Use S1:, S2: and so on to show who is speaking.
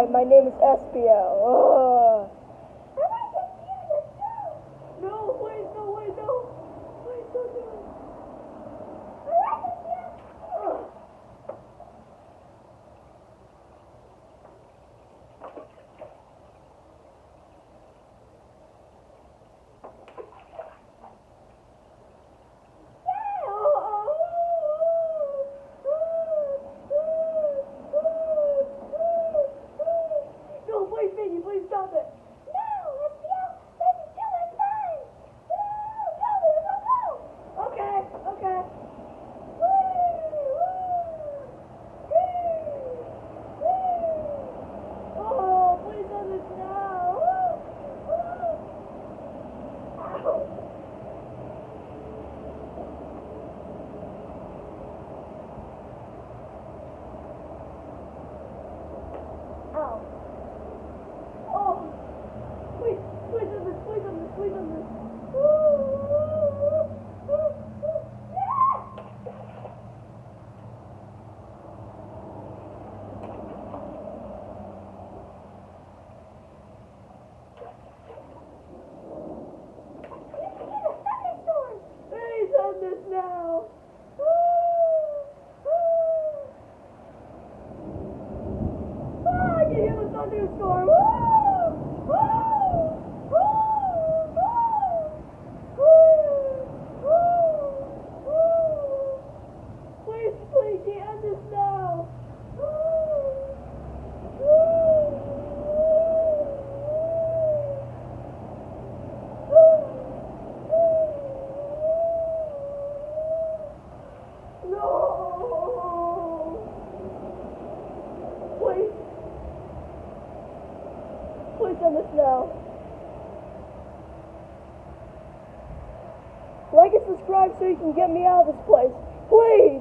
S1: Hi, my name is SPL. Ugh. No, wait, no, wait, no. Wait, don't do it. Ugh. No, please, Vicky, please stop it. Okay, okay. Oh, please end this now. Ow. Ow. Oh, please, please end this, please end this, please end this. Please end this now. I can hear the thunderstorm. Please, please, can you end this now? No! Please. Please end this now. Like and subscribe so you can get me out of this place. Please!